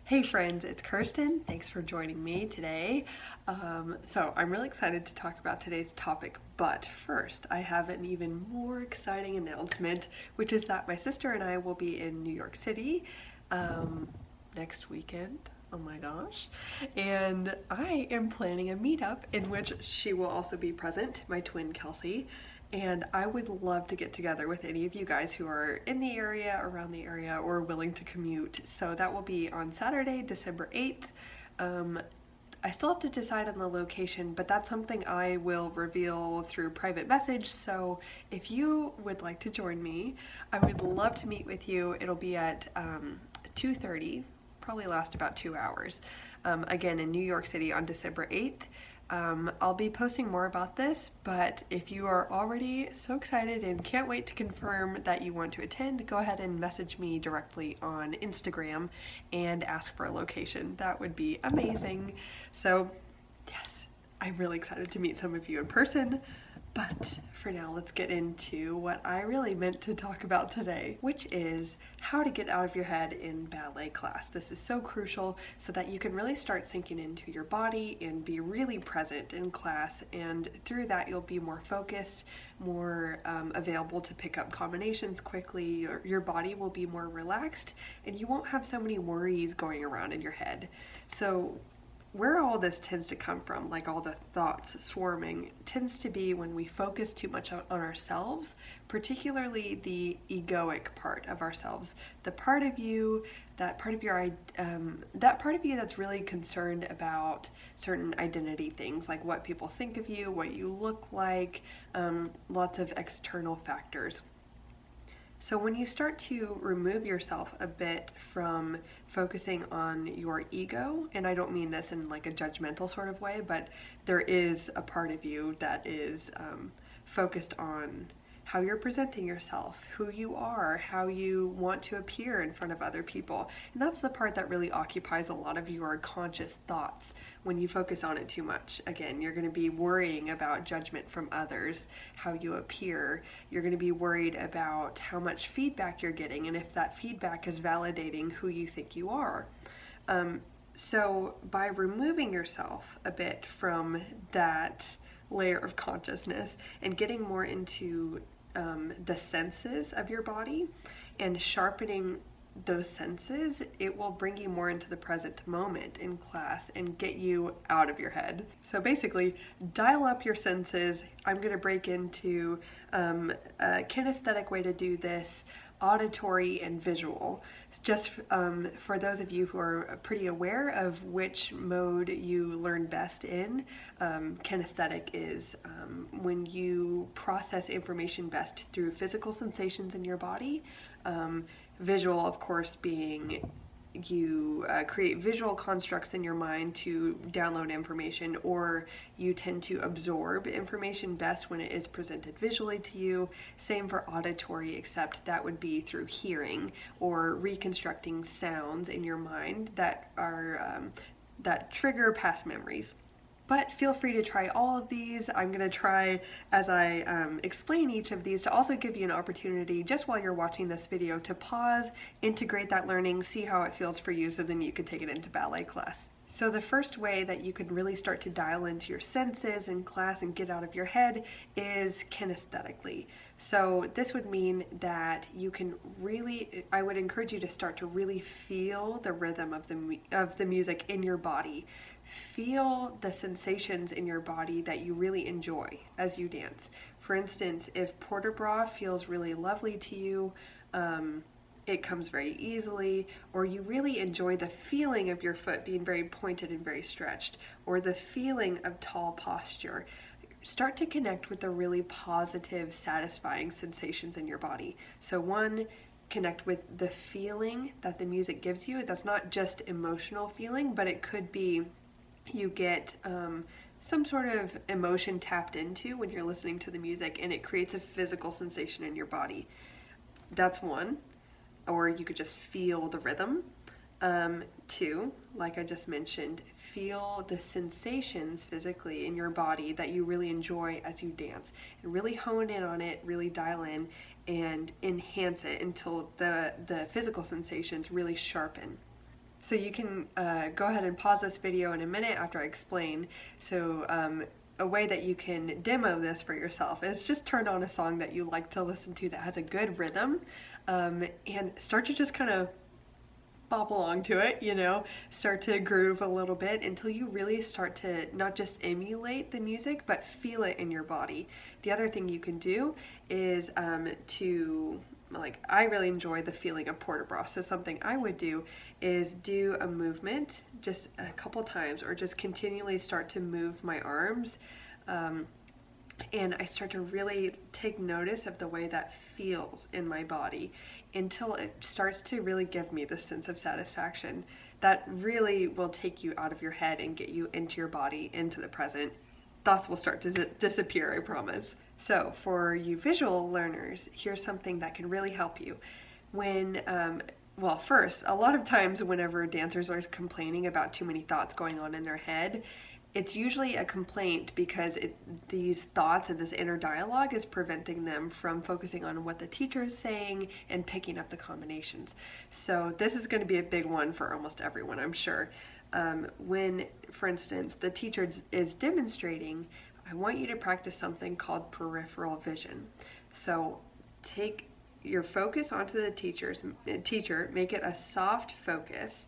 Hey friends, it's Kirsten. Thanks for joining me today. So I'm really excited to talk about today's topic, but first I have an even more exciting announcement, which is that my sister and I will be in New York City next weekend. Oh my gosh. And I am planning a meetup in which she will also be present, my twin Kelsey. And I would love to get together with any of you guys who are in the area, around the area, or willing to commute. So that will be on Saturday, December 8th. I still have to decide on the location, but that's something I will reveal through private message. So if you would like to join me, I would love to meet with you. It'll be at 2:30, probably last about 2 hours. Again, in New York City on December 8th. I'll be posting more about this, but if you are already so excited and can't wait to confirm that you want to attend, go ahead and message me directly on Instagram and ask for a location. That would be amazing. So yes, I'm really excited to meet some of you in person, but for now, let's get into what I really meant to talk about today, which is how to get out of your head in ballet class. This is so crucial so that you can really start sinking into your body and be really present in class, and through that you'll be more focused, more available to pick up combinations quickly. Your body will be more relaxed and you won't have so many worries going around in your head. So where all this tends to come from, like all the thoughts swarming, tends to be when we focus too much on ourselves, particularly the egoic part of ourselves, the part of you, that part of you that's really concerned about certain identity things, like what people think of you, what you look like, lots of external factors. So when you start to remove yourself a bit from focusing on your ego, and I don't mean this in like a judgmental sort of way, but there is a part of you that is focused on how you're presenting yourself, who you are, how you want to appear in front of other people. And that's the part that really occupies a lot of your conscious thoughts when you focus on it too much. Again, you're going to be worrying about judgment from others, how you appear. You're going to be worried about how much feedback you're getting and if that feedback is validating who you think you are. So by removing yourself a bit from that layer of consciousness and getting more into the senses of your body and sharpening those senses, it will bring you more into the present moment in class and get you out of your head. So basically, dial up your senses. I'm going to break into a kinesthetic way to do this, auditory and visual. Just for those of you who are pretty aware of which mode you learn best in, kinesthetic is when you process information best through physical sensations in your body. Visual, of course, being you create visual constructs in your mind to download information, or you tend to absorb information best when it is presented visually to you. Same for auditory, except that would be through hearing or reconstructing sounds in your mind that are that trigger past memories. But feel free to try all of these. I'm going to try, as I explain each of these, to also give you an opportunity just while you're watching this video to pause, integrate that learning, see how it feels for you, so then you can take it into ballet class. So the first way that you can really start to dial into your senses in class and get out of your head is kinesthetically. So this would mean that you can really, I would encourage you to start to really feel the rhythm of the music in your body. Feel the sensations in your body that you really enjoy as you dance. For instance, if port de bras feels really lovely to you, it comes very easily, or you really enjoy the feeling of your foot being very pointed and very stretched, or the feeling of tall posture, start to connect with the really positive, satisfying sensations in your body. So one, connect with the feeling that the music gives you. That's not just emotional feeling, but it could be you get some sort of emotion tapped into when you're listening to the music, and it creates a physical sensation in your body. That's one. Or you could just feel the rhythm. Two, like I just mentioned, feel the sensations physically in your body that you really enjoy as you dance, and really hone in on it, really dial in and enhance it until the physical sensations really sharpen. So you can go ahead and pause this video in a minute after I explain. So a way that you can demo this for yourself is just turn on a song that you like to listen to that has a good rhythm, and start to just kind of bop along to it, you know, start to groove a little bit until you really start to not just emulate the music, but feel it in your body. The other thing you can do is I really enjoy the feeling of port de bras. So something I would do is do a movement just a couple times, or just continually start to move my arms. And I start to really take notice of the way that feels in my body until it starts to really give me the sense of satisfaction that really will take you out of your head and get you into your body, into the present. Thoughts will start to disappear, I promise. So for you visual learners, here's something that can really help you. When, well, first, a lot of times whenever dancers are complaining about too many thoughts going on in their head, it's usually a complaint because these thoughts and this inner dialogue is preventing them from focusing on what the teacher is saying and picking up the combinations. So this is going to be a big one for almost everyone, I'm sure. When, for instance, the teacher is demonstrating, I want you to practice something called peripheral vision. So take your focus onto the teacher, make it a soft focus,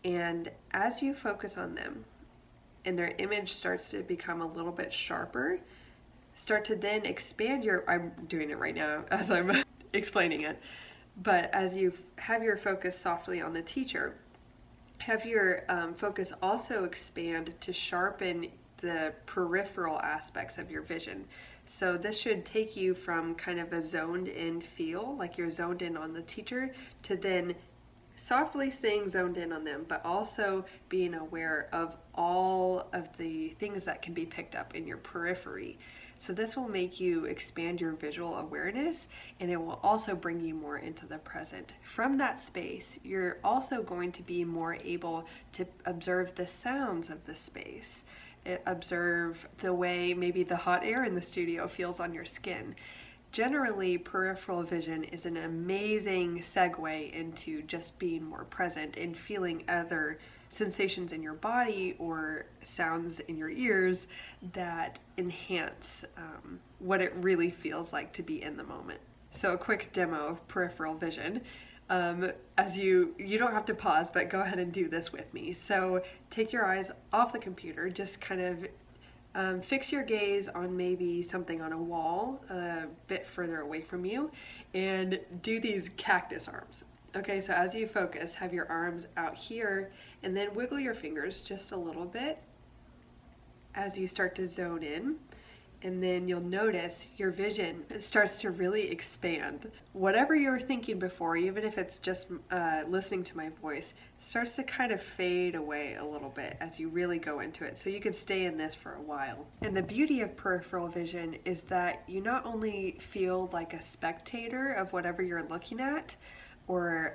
and as you focus on them, and their image starts to become a little bit sharper, start to then expand I'm doing it right now as I'm explaining it, but as you have your focus softly on the teacher, have your focus also expand to sharpen the peripheral aspects of your vision. So this should take you from kind of a zoned in feel, like you're zoned in on the teacher, to then softly staying zoned in on them, but also being aware of all of the things that can be picked up in your periphery. So this will make you expand your visual awareness, and it will also bring you more into the present. From that space, you're also going to be more able to observe the sounds of the space, observe the way maybe the hot air in the studio feels on your skin. Generally, peripheral vision is an amazing segue into just being more present and feeling other sensations in your body or sounds in your ears that enhance what it really feels like to be in the moment. So a quick demo of peripheral vision. As you don't have to pause, but go ahead and do this with me. So take your eyes off the computer, just kind of fix your gaze on maybe something on a wall a bit further away from you, and do these cactus arms. Okay, so as you focus, have your arms out here, and then wiggle your fingers just a little bit as you start to zone in. And then you'll notice your vision starts to really expand. Whatever you were thinking before, even if it's just listening to my voice, starts to kind of fade away a little bit as you really go into it. So you can stay in this for a while. And the beauty of peripheral vision is that you not only feel like a spectator of whatever you're looking at, or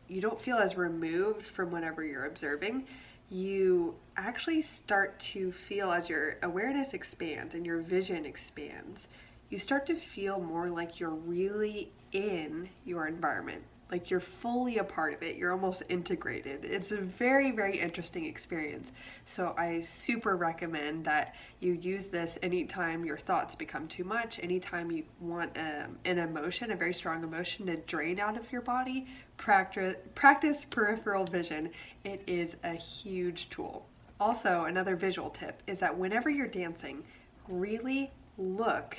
you don't feel as removed from whatever you're observing. You actually start to feel, as your awareness expands and your vision expands, you start to feel more like you're really in your environment, like you're fully a part of it, you're almost integrated. It's a very, very interesting experience. So I super recommend that you use this anytime your thoughts become too much, anytime you want an emotion, a very strong emotion to drain out of your body. Practice peripheral vision. It is a huge tool. Also, another visual tip is that whenever you're dancing, really look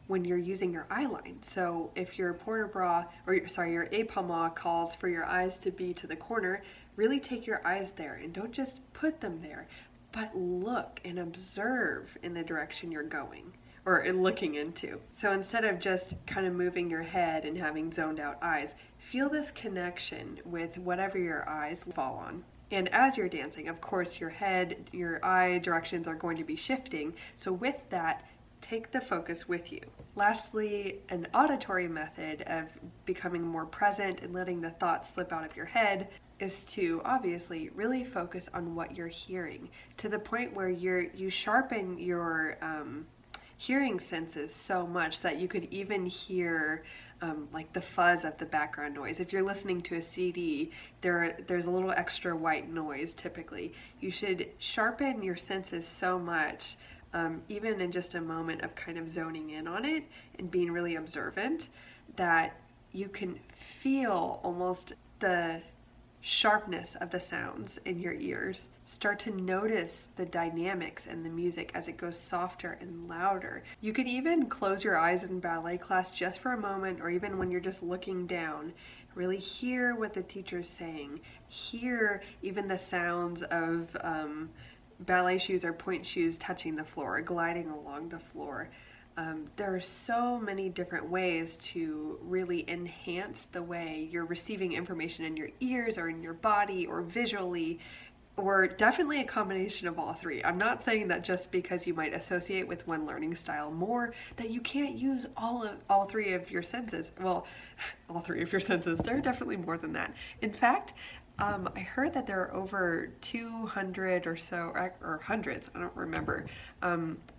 when you're using your eye line. So if your port de bras, or sorry, your épaulement calls for your eyes to be to the corner, really take your eyes there and don't just put them there, but look and observe in the direction you're going or looking into. So instead of just kind of moving your head and having zoned out eyes, feel this connection with whatever your eyes fall on. And as you're dancing, of course, your head, your eye directions are going to be shifting. So with that, take the focus with you. Lastly, an auditory method of becoming more present and letting the thoughts slip out of your head is to obviously really focus on what you're hearing, to the point where you sharpen your hearing senses so much that you could even hear like the fuzz of the background noise. If you're listening to a CD, there's a little extra white noise typically. You should sharpen your senses so much, even in just a moment of kind of zoning in on it and being really observant, that you can feel almost the sharpness of the sounds in your ears. Start to notice the dynamics and the music as it goes softer and louder. You could even close your eyes in ballet class just for a moment, or even when you're just looking down. Really hear what the teacher's saying. Hear even the sounds of ballet shoes or point shoes touching the floor, gliding along the floor. There are so many different ways to really enhance the way you're receiving information in your ears or in your body or visually, or definitely a combination of all three. I'm not saying that just because you might associate with one learning style more, that you can't use all three of your senses. Well, all three of your senses. There are definitely more than that. In fact, I heard that there are over 200 or so, or hundreds, I don't remember,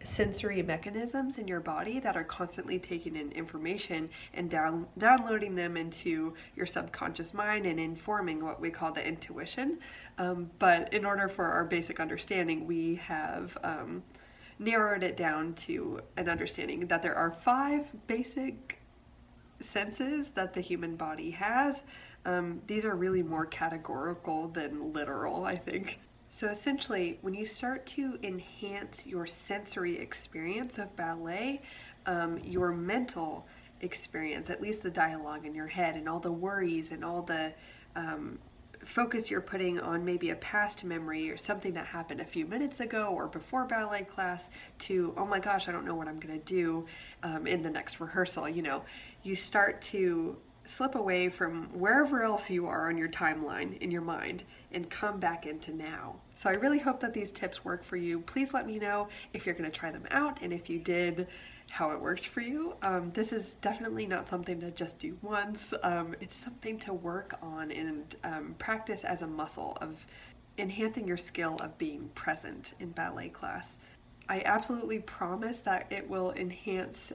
sensory mechanisms in your body that are constantly taking in information and downloading them into your subconscious mind and informing what we call the intuition. But in order for our basic understanding, we have narrowed it down to an understanding that there are 5 basic senses that the human body has. These are really more categorical than literal, I think. So essentially, when you start to enhance your sensory experience of ballet, your mental experience, at least the dialogue in your head and all the worries and all the focus you're putting on maybe a past memory or something that happened a few minutes ago or before ballet class, to, oh my gosh, I don't know what I'm gonna do in the next rehearsal, you start to slip away from wherever else you are on your timeline in your mind and come back into now. So I really hope that these tips work for you. Please let me know if you're going to try them out, and if you did, how it worked for you. This is definitely not something to just do once. It's something to work on and practice as a muscle of enhancing your skill of being present in ballet class. I absolutely promise that it will enhance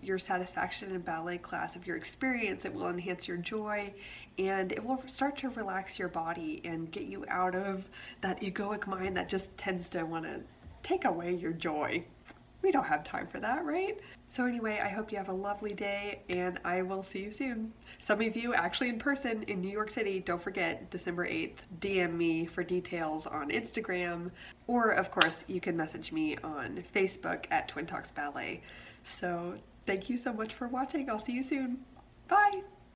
your satisfaction in ballet class of your experience. It will enhance your joy, and it will start to relax your body and get you out of that egoic mind that just tends to want to take away your joy. We don't have time for that, right? So anyway, I hope you have a lovely day, and I will see you soon. Some of you actually in person in New York City, don't forget, December 8th, DM me for details on Instagram, or of course, you can message me on Facebook at TwinTalksBallet. So thank you so much for watching. I'll see you soon. Bye!